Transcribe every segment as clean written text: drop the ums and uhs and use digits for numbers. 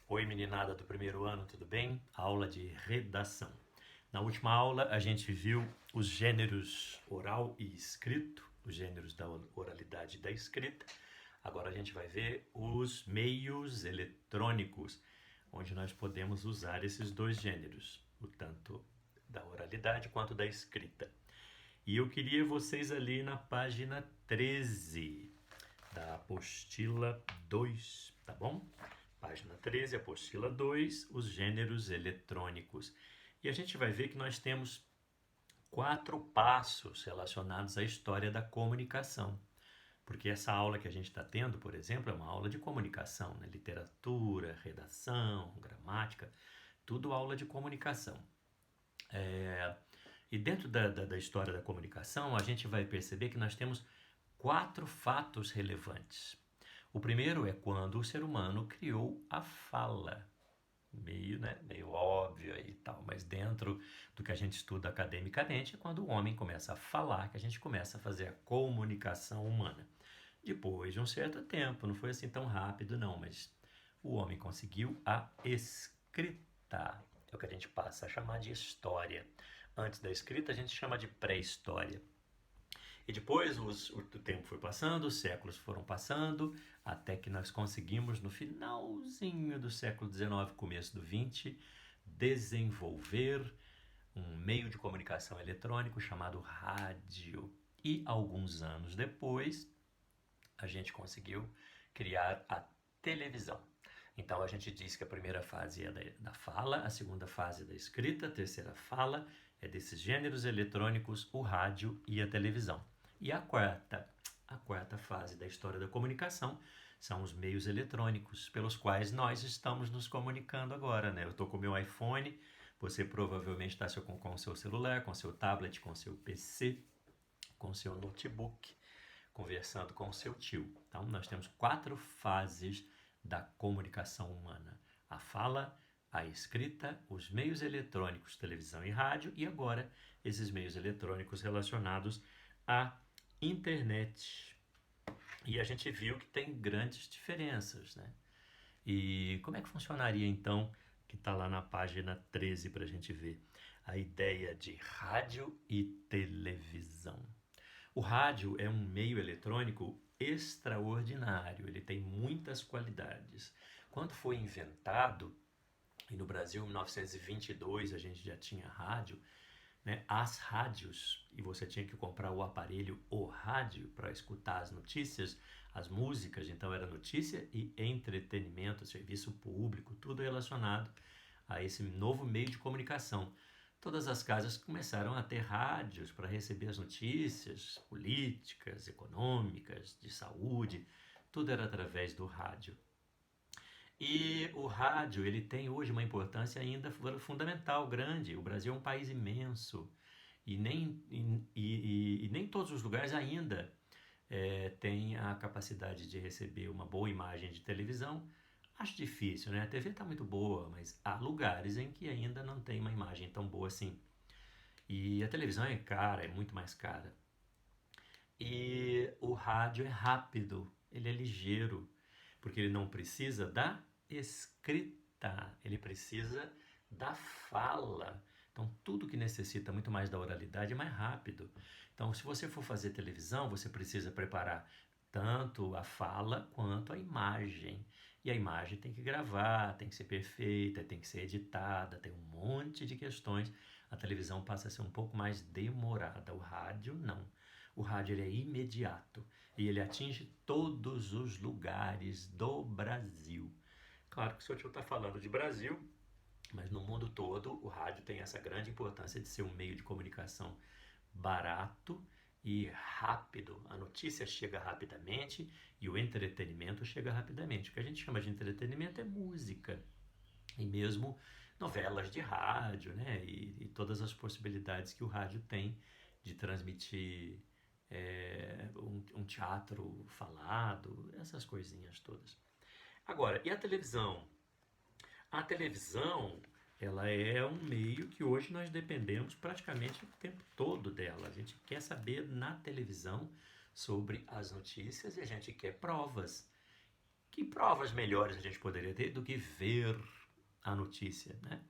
Oi, meninada do primeiro ano, tudo bem? Aula de redação. Na última aula, a gente viu os gêneros oral e escrito, os gêneros da oralidade e da escrita. Agora a gente vai ver os meios eletrônicos, onde nós podemos usar esses dois gêneros, o tanto da oralidade quanto da escrita. E eu queria vocês ali na página 13 da apostila 2, tá bom? Página 13, apostila 2, os gêneros eletrônicos. E a gente vai ver que nós temos 4 passos relacionados à história da comunicação. Porque essa aula que a gente está tendo, por exemplo, é uma aula de comunicação, né? Literatura, redação, gramática, tudo aula de comunicação. E dentro da história da comunicação, a gente vai perceber que nós temos 4 fatos relevantes. O primeiro é quando o ser humano criou a fala. Meio óbvio aí e tal, mas dentro do que a gente estuda academicamente é quando o homem começa a falar, que a gente começa a fazer a comunicação humana. Depois de um certo tempo, não foi assim tão rápido não, mas o homem conseguiu a escrita. É o que a gente passa a chamar de história. Antes da escrita a gente chama de pré-história. E depois o tempo foi passando, os séculos foram passando, até que nós conseguimos, no finalzinho do século XIX, começo do XX, desenvolver um meio de comunicação eletrônico chamado rádio. E alguns anos depois, a gente conseguiu criar a televisão. Então a gente diz que a primeira fase é da fala, a segunda fase é da escrita, a terceira fala é desses gêneros eletrônicos, o rádio e a televisão. E a quarta fase da história da comunicação são os meios eletrônicos pelos quais nós estamos nos comunicando agora, né? Eu estou com o meu iPhone, você provavelmente está com o seu celular, com o seu tablet, com o seu PC, com o seu notebook, conversando com o seu tio. Então, nós temos 4 fases da comunicação humana: a fala, a escrita, os meios eletrônicos, televisão e rádio, e agora esses meios eletrônicos relacionados à internet. E a gente viu que tem grandes diferenças, né? E como é que funcionaria então, que está lá na página 13 para a gente ver, a ideia de rádio e televisão? O rádio é um meio eletrônico extraordinário, ele tem muitas qualidades. Quando foi inventado, e no Brasil em 1922 a gente já tinha rádio, né, as rádios, e você tinha que comprar o aparelho, o rádio, para escutar as notícias, as músicas, então era notícia e entretenimento, serviço público, tudo relacionado a esse novo meio de comunicação. Todas as casas começaram a ter rádios para receber as notícias políticas, econômicas, de saúde, tudo era através do rádio. E o rádio, ele tem hoje uma importância ainda fundamental, grande. O Brasil é um país imenso e nem todos os lugares ainda têm a capacidade de receber uma boa imagem de televisão. Acho difícil, né? A TV está muito boa, mas há lugares em que ainda não tem uma imagem tão boa assim. E a televisão é cara, é muito mais cara. E o rádio é rápido, ele é ligeiro, porque ele não precisa da escrita, ele precisa da fala. Então, tudo que necessita muito mais da oralidade é mais rápido. Então, se você for fazer televisão, você precisa preparar tanto a fala quanto a imagem. E a imagem tem que gravar, tem que ser perfeita, tem que ser editada, tem um monte de questões. A televisão passa a ser um pouco mais demorada, o rádio não. O rádio ele é imediato e ele atinge todos os lugares do Brasil. Claro que o senhor está falando de Brasil, mas no mundo todo o rádio tem essa grande importância de ser um meio de comunicação barato e rápido. A notícia chega rapidamente e o entretenimento chega rapidamente. O que a gente chama de entretenimento é música e mesmo novelas de rádio, né? E todas as possibilidades que o rádio tem de transmitir um teatro falado, essas coisinhas todas. Agora, e a televisão? A televisão, ela é um meio que hoje nós dependemos praticamente o tempo todo dela. A gente quer saber na televisão sobre as notícias e a gente quer provas. que provas melhores a gente poderia ter do que ver a notícia, né?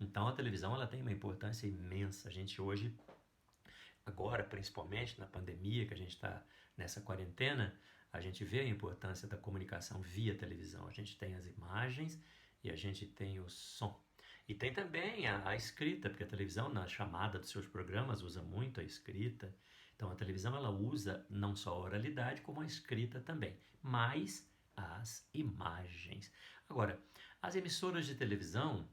Então a televisão ela tem uma importância imensa. A gente hoje, agora principalmente na pandemia, que a gente está nessa quarentena, a gente vê a importância da comunicação via televisão. A gente tem as imagens e a gente tem o som. E tem também a escrita, porque a televisão, na chamada dos seus programas, usa muito a escrita. Então a televisão ela usa não só a oralidade, como a escrita também, mas as imagens. Agora, as emissoras de televisão,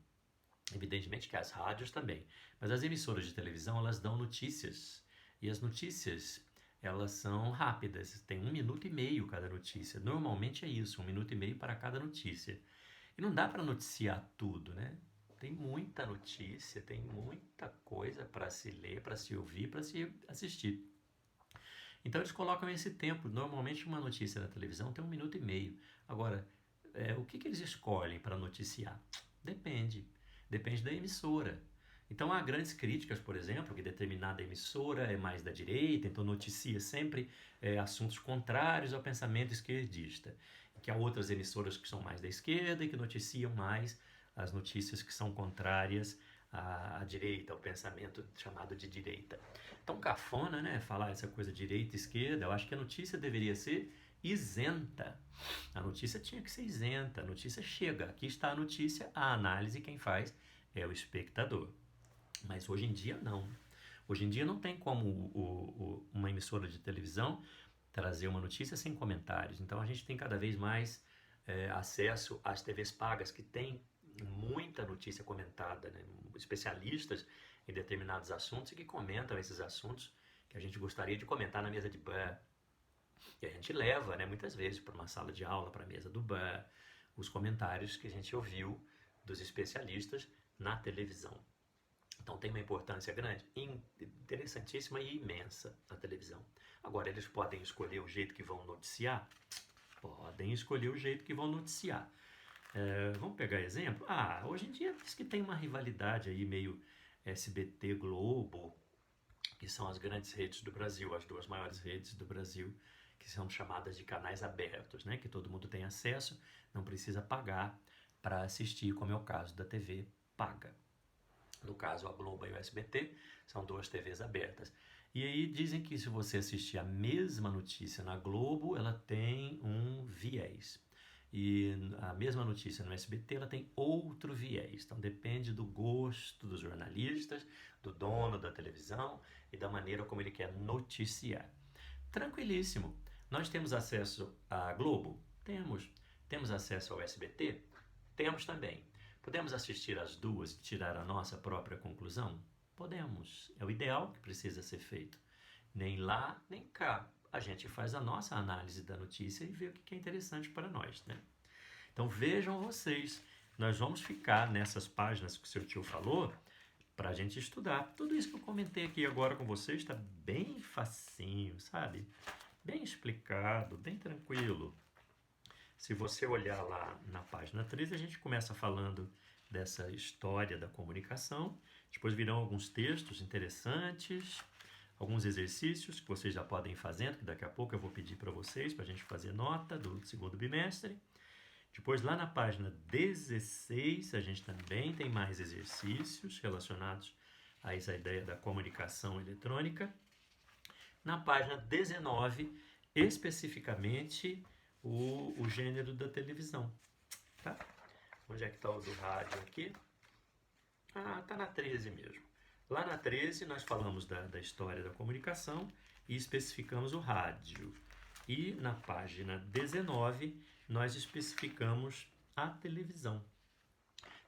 evidentemente que as rádios também, mas as emissoras de televisão elas dão notícias. E as notícias elas são rápidas, tem 1 minuto e meio cada notícia. Normalmente é isso, 1 minuto e meio para cada notícia. E não dá para noticiar tudo, né? Tem muita notícia, tem muita coisa para se ler, para se ouvir, para se assistir. Então eles colocam esse tempo. Normalmente uma notícia na televisão tem 1 minuto e meio. Agora, o que eles escolhem para noticiar? Depende. Depende da emissora. Então há grandes críticas, por exemplo, que determinada emissora é mais da direita, então noticia sempre assuntos contrários ao pensamento esquerdista. Que há outras emissoras que são mais da esquerda e que noticiam mais as notícias que são contrárias à direita, ao pensamento chamado de direita. Tão cafona, né, falar essa coisa direita e esquerda. Eu acho que a notícia deveria ser isenta. A notícia tinha que ser isenta. A notícia chega, aqui está a notícia, a análise quem faz é o espectador. Mas hoje em dia não. Hoje em dia não tem como uma emissora de televisão trazer uma notícia sem comentários. Então a gente tem cada vez mais acesso às TVs pagas que tem muita notícia comentada, né? Especialistas em determinados assuntos e que comentam esses assuntos que a gente gostaria de comentar na mesa de bar. E a gente leva, né, muitas vezes para uma sala de aula, para a mesa do bar, os comentários que a gente ouviu dos especialistas na televisão. Então tem uma importância grande, interessantíssima e imensa na televisão. Agora, eles podem escolher o jeito que vão noticiar? Podem escolher o jeito que vão noticiar. Vamos pegar exemplo? Hoje em dia diz que tem uma rivalidade aí meio SBT Globo, que são as grandes redes do Brasil, as duas maiores redes do Brasil, que são chamadas de canais abertos, né? Que todo mundo tem acesso, não precisa pagar para assistir, como é o caso da TV paga. No caso, a Globo e o SBT são duas TVs abertas. E aí dizem que se você assistir a mesma notícia na Globo, ela tem um viés. E a mesma notícia no SBT, ela tem outro viés. Então depende do gosto dos jornalistas, do dono da televisão e da maneira como ele quer noticiar. Tranquilíssimo. Nós temos acesso à Globo? Temos. Temos acesso ao SBT? Temos também. Podemos assistir as duas e tirar a nossa própria conclusão? Podemos. É o ideal que precisa ser feito. Nem lá, nem cá. A gente faz a nossa análise da notícia e vê o que é interessante para nós, né? Então vejam vocês, nós vamos ficar nessas páginas que o seu tio falou para a gente estudar. Tudo isso que eu comentei aqui agora com vocês está bem facinho, sabe? Bem explicado, bem tranquilo. Se você olhar lá na página 13, a gente começa falando dessa história da comunicação. Depois virão alguns textos interessantes, alguns exercícios que vocês já podem ir fazendo, que daqui a pouco eu vou pedir para vocês, para a gente fazer nota do segundo bimestre. Depois, lá na página 16, a gente também tem mais exercícios relacionados a essa ideia da comunicação eletrônica. Na página 19, especificamente, o gênero da televisão. Tá? Onde é que está o do rádio aqui? Está na 13 mesmo. Lá na 13 nós falamos da história da comunicação e especificamos o rádio. E na página 19 nós especificamos a televisão.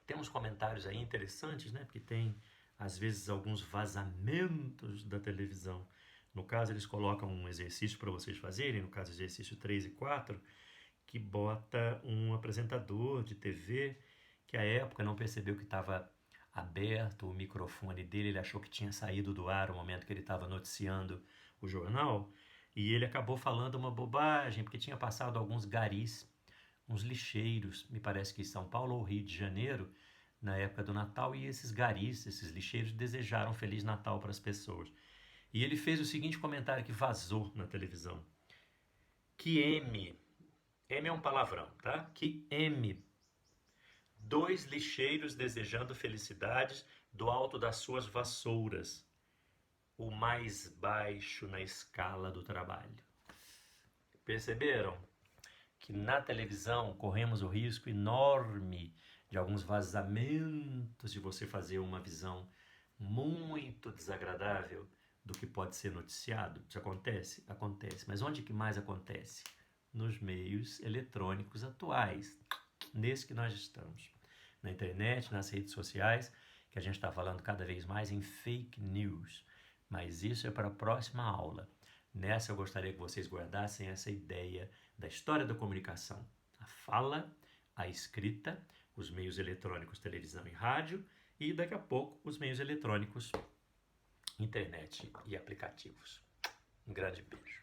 Tem uns comentários aí interessantes, né? Porque tem às vezes alguns vazamentos da televisão. No caso, eles colocam um exercício para vocês fazerem, no caso, exercício 3 e 4, que bota um apresentador de TV que à época não percebeu que estava aberto o microfone dele, ele achou que tinha saído do ar no momento que ele estava noticiando o jornal, e ele acabou falando uma bobagem, porque tinha passado alguns garis, uns lixeiros, me parece que em São Paulo ou Rio de Janeiro, na época do Natal, e esses garis, esses lixeiros, desejaram Feliz Natal para as pessoas. E ele fez o seguinte comentário que vazou na televisão. Que M M é um palavrão, tá? Que M. Dois lixeiros desejando felicidades do alto das suas vassouras. O mais baixo na escala do trabalho. Perceberam que na televisão corremos o risco enorme de alguns vazamentos, de você fazer uma visão muito desagradável do que pode ser noticiado? Isso acontece? Acontece. Mas onde que mais acontece? Nos meios eletrônicos atuais, nesse que nós estamos. Na internet, nas redes sociais, que a gente está falando cada vez mais em fake news. Mas isso é para a próxima aula. Nessa eu gostaria que vocês guardassem essa ideia da história da comunicação. A fala, a escrita, os meios eletrônicos, televisão e rádio, e daqui a pouco os meios eletrônicos, internet e aplicativos. Um grande beijo.